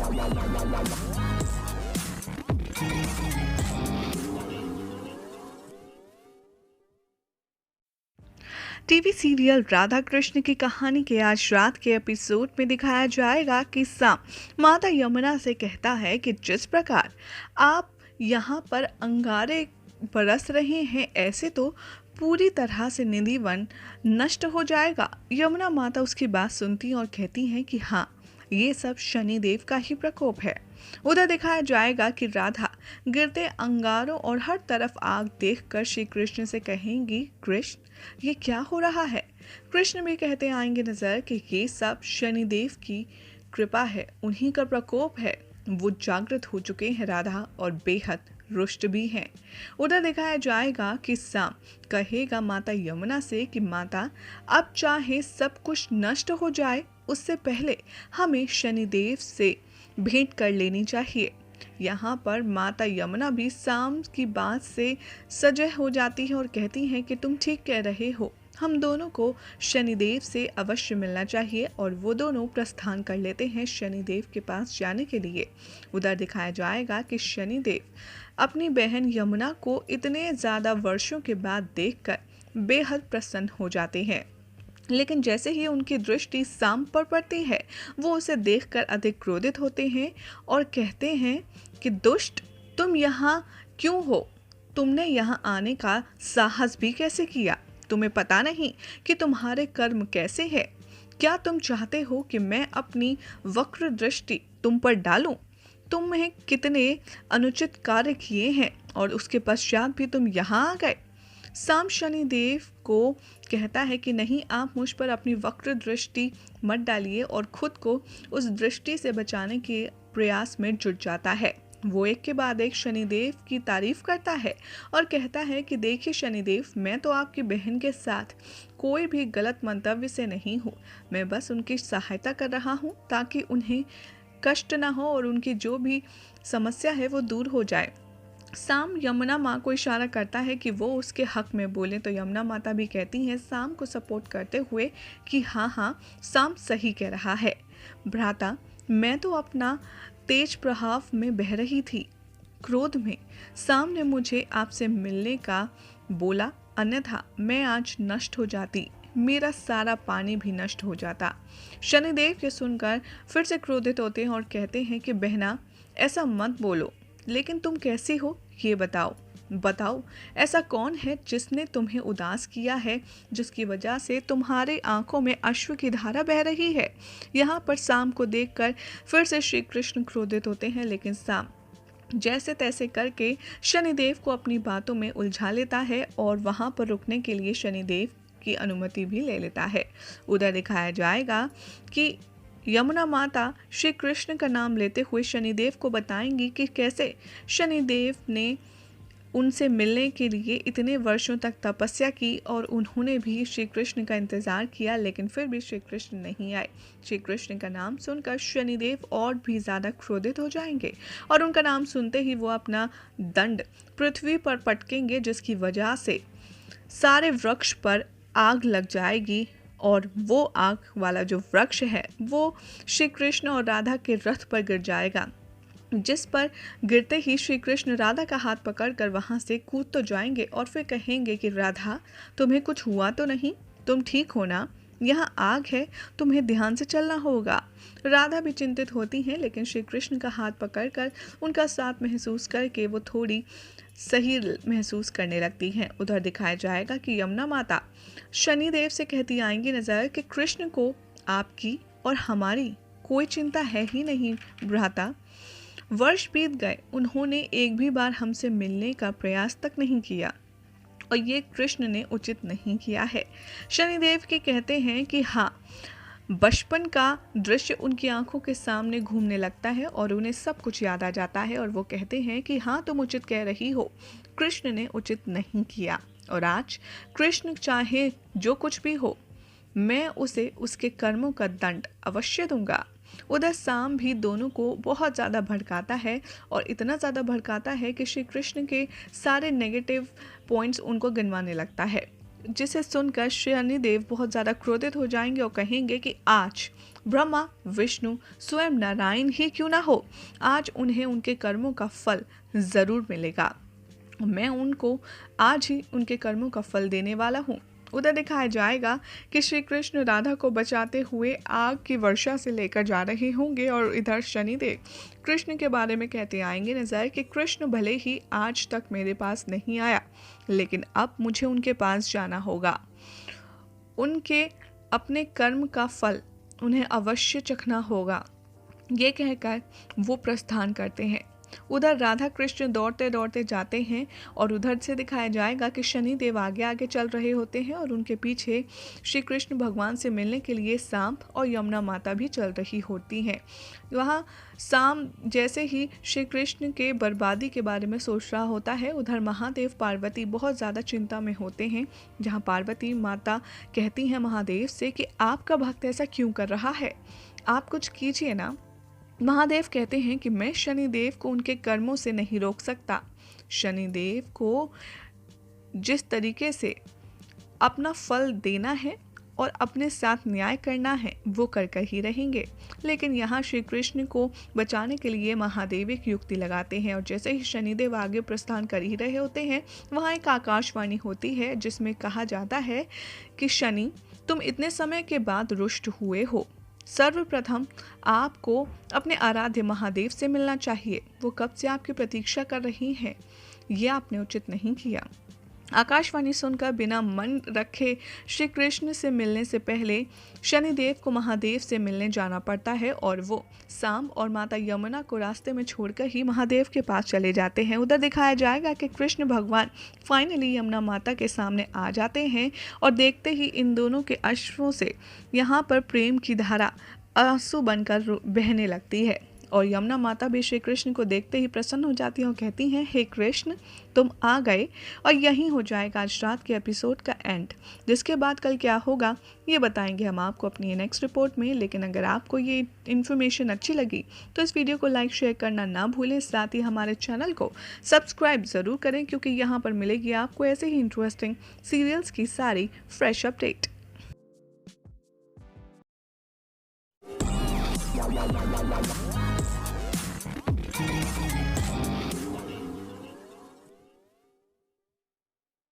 TV serial Radha Krishna की कहानी के आज रात के एपिसोड में दिखाया जाएगा कि साम माता यमुना से कहता है कि जिस प्रकार आप यहाँ पर अंगारे बरस रहे हैं, ऐसे तो पूरी तरह से निधि वन नष्ट हो जाएगा। यमुना माता उसकी बात सुनती और कहती हैं कि हाँ, ये सब शनिदेव का ही प्रकोप है। उधर दिखाया जाएगा कि राधा गिरते अंगारों और हर तरफ आग देखकर श्री कृष्ण से कहेंगी, कृष्ण ये क्या हो रहा है। कृष्ण भी कहते आएंगे नजर कि ये सब शनिदेव की कृपा है, उन्हीं का प्रकोप है। वो जागृत हो चुके हैं राधा और बेहद रुष्ट भी हैं। उधर दिखाया जाएगा कि साम कहेगा माता यमुना से कि माता, अब चाहे सब कुछ नष्ट हो जाए, उससे पहले हमें शनिदेव से भेंट कर लेनी चाहिए। यहाँ पर माता यमुना भी साम की बात से सजग हो जाती है और कहती हैं कि तुम ठीक कह रहे हो, हम दोनों को शनिदेव से अवश्य मिलना चाहिए। और वो दोनों प्रस्थान कर लेते हैं शनिदेव के पास जाने के लिए। उधर दिखाया जाएगा कि शनिदेव अपनी बहन यमुना को इतने ज़्यादा वर्षों के बाद देखकर बेहद प्रसन्न हो जाते हैं, लेकिन जैसे ही उनकी दृष्टि साम पर पड़ती है, वो उसे देखकर अधिक क्रोधित होते हैं और कहते हैं कि दुष्ट, तुम यहाँ क्यों हो? तुमने यहाँ आने का साहस भी कैसे किया? तुम्हें पता नहीं कि तुम्हारे कर्म कैसे हैं? क्या तुम चाहते हो कि मैं अपनी वक्र दृष्टि तुम पर डालूं? तुमने कितने अनुचित कार्य किए हैं और उसके पश्चात भी तुम यहाँ आ गए। साम शनिदेव को कहता है कि नहीं, आप मुझ पर अपनी वक्र दृष्टि मत डालिए, और खुद को उस दृष्टि से बचाने के प्रयास में जुट जाता है। वो एक के बाद एक शनिदेव की तारीफ करता है और कहता है कि देखिए शनिदेव, मैं तो आपकी बहन के साथ कोई भी गलत मंतव्य से नहीं हूँ, मैं बस उनकी सहायता कर रहा हूँ ताकि उन्हें कष्ट ना हो और उनकी जो भी समस्या है वो दूर हो जाए। साम यमुना माँ को इशारा करता है कि वो उसके हक में बोले, तो यमुना माता भी कहती हैं साम को सपोर्ट करते हुए कि हाँ हाँ, साम सही कह रहा है। भ्राता, मैं तो अपना तेज प्रभाव में बह रही थी, क्रोध में साम ने मुझे आपसे मिलने का बोला, अन्यथा मैं आज नष्ट हो जाती, मेरा सारा पानी भी नष्ट हो जाता। शनिदेव ये सुनकर फिर से क्रोधित होते हैं और कहते हैं कि बहना, ऐसा मत बोलो, लेकिन तुम कैसी हो ये बताओ। बताओ, ऐसा कौन है जिसने तुम्हें उदास किया है, जिसकी वजह से तुम्हारे आंखों में अश्रु की धारा बह रही है। यहाँ पर साम को देखकर फिर से श्री कृष्ण क्रोधित होते हैं, लेकिन साम जैसे तैसे करके शनिदेव को अपनी बातों में उलझा लेता है और वहाँ पर रुकने के लिए शनिदेव की अनुमति भी ले लेता है। उधर दिखाया जाएगा कि यमुना माता श्री कृष्ण का नाम लेते हुए शनिदेव को बताएंगी कि कैसे शनिदेव ने उनसे मिलने के लिए इतने वर्षों तक तपस्या की और उन्होंने भी श्री कृष्ण का इंतज़ार किया, लेकिन फिर भी श्री कृष्ण नहीं आए। श्री कृष्ण का नाम सुनकर शनिदेव और भी ज़्यादा क्रोधित हो जाएंगे और उनका नाम सुनते ही वो अपना दंड पृथ्वी पर पटकेंगे, जिसकी वजह से सारे वृक्ष पर आग लग जाएगी और वो आग वाला जो वृक्ष है वो श्री कृष्ण और राधा के रथ पर गिर जाएगा, जिस पर गिरते ही श्री कृष्ण राधा का हाथ पकड़कर वहां से कूद तो जाएंगे और फिर कहेंगे कि राधा, तुम्हें कुछ हुआ तो नहीं? तुम ठीक हो ना? यहाँ आग है, तुम्हें ध्यान से चलना होगा। राधा भी चिंतित होती हैं, लेकिन श्री कृष्ण का हाथ पकड़कर उनका साथ महसूस करके वो थोड़ी सही महसूस करने लगती हैं। उधर दिखाया जाएगा कि यमुना माता शनिदेव से कहती आएंगी नजर कि कृष्ण को आपकी और हमारी कोई चिंता है ही नहीं भ्राता। वर्ष बीत गए, उन्होंने एक भी बार हमसे मिलने का प्रयास तक नहीं किया और ये कृष्ण ने उचित नहीं किया है। शनिदेव के कहते हैं कि हाँ, बचपन का दृश्य उनकी आंखों के सामने घूमने लगता है और उन्हें सब कुछ याद आ जाता है और वो कहते हैं कि हाँ, तुम उचित कह रही हो, कृष्ण ने उचित नहीं किया और आज कृष्ण चाहे जो कुछ भी हो, मैं उसे उसके कर्मों का दंड अवश्य दूंगा। उधर साम भी दोनों को बहुत ज़्यादा भड़काता है और इतना ज़्यादा भड़काता है कि श्री कृष्ण के सारे नेगेटिव पॉइंट्स उनको गिनवाने लगता है, जिसे सुनकर शनिदेव बहुत ज़्यादा क्रोधित हो जाएंगे और कहेंगे कि आज ब्रह्मा, विष्णु, स्वयं नारायण ही क्यों ना हो, आज उन्हें उनके कर्मों का फल ज़रूर मिलेगा। मैं उनको आज ही उनके कर्मों का फल देने वाला हूँ। उधर दिखाया जाएगा कि श्री कृष्ण राधा को बचाते हुए आग की वर्षा से लेकर जा रहे होंगे और इधर शनिदेव कृष्ण के बारे में कहते आएंगे नजर कि कृष्ण भले ही आज तक मेरे पास नहीं आया, लेकिन अब मुझे उनके पास जाना होगा। उनके अपने कर्म का फल उन्हें अवश्य चखना होगा। ये कहकर वो प्रस्थान करते हैं। उधर राधा कृष्ण दौड़ते दौड़ते जाते हैं और उधर से दिखाया जाएगा कि शनिदेव आगे आगे चल रहे होते हैं और उनके पीछे श्री कृष्ण भगवान से मिलने के लिए सांप और यमुना माता भी चल रही होती हैं। वहाँ सांप जैसे ही श्री कृष्ण के बर्बादी के बारे में सोच रहा होता है, उधर महादेव पार्वती बहुत ज़्यादा चिंता में होते हैं। जहाँ पार्वती माता कहती हैं महादेव से कि आपका भक्त ऐसा क्यों कर रहा है, आप कुछ कीजिए ना। महादेव कहते हैं कि मैं शनिदेव को उनके कर्मों से नहीं रोक सकता। शनिदेव को जिस तरीके से अपना फल देना है और अपने साथ न्याय करना है वो कर ही रहेंगे। लेकिन यहाँ श्री कृष्ण को बचाने के लिए महादेव एक युक्ति लगाते हैं और जैसे ही शनिदेव आगे प्रस्थान कर ही रहे होते हैं, वहाँ एक आकाशवाणी होती है जिसमें कहा जाता है कि शनि, तुम इतने समय के बाद रुष्ट हुए हो। सर्वप्रथम आपको अपने आराध्य महादेव से मिलना चाहिए। वो कब से आपकी प्रतीक्षा कर रही हैं, ये आपने उचित नहीं किया। आकाशवाणी सुनकर बिना मन रखे श्री कृष्ण से मिलने से पहले शनिदेव को महादेव से मिलने जाना पड़ता है और वो सांब और माता यमुना को रास्ते में छोड़कर ही महादेव के पास चले जाते हैं। उधर दिखाया जाएगा कि कृष्ण भगवान फाइनली यमुना माता के सामने आ जाते हैं और देखते ही इन दोनों के अश्रों से यहाँ पर प्रेम की धारा आंसू बनकर बहने लगती है और यमुना माता भी श्री कृष्ण को देखते ही प्रसन्न हो जाती हैं और कहती हैं, हे कृष्ण, तुम आ गए। और यहीं हो जाएगा आज रात के एपिसोड का एंड। जिसके बाद कल क्या होगा ये बताएंगे हम आपको अपनी नेक्स्ट रिपोर्ट में। लेकिन अगर आपको ये इन्फॉर्मेशन अच्छी लगी तो इस वीडियो को लाइक शेयर करना ना भूलें। साथ ही हमारे चैनल को सब्सक्राइब ज़रूर करें, क्योंकि यहाँ पर मिलेगी आपको ऐसे ही इंटरेस्टिंग सीरियल्स की सारी फ्रेश अपडेट।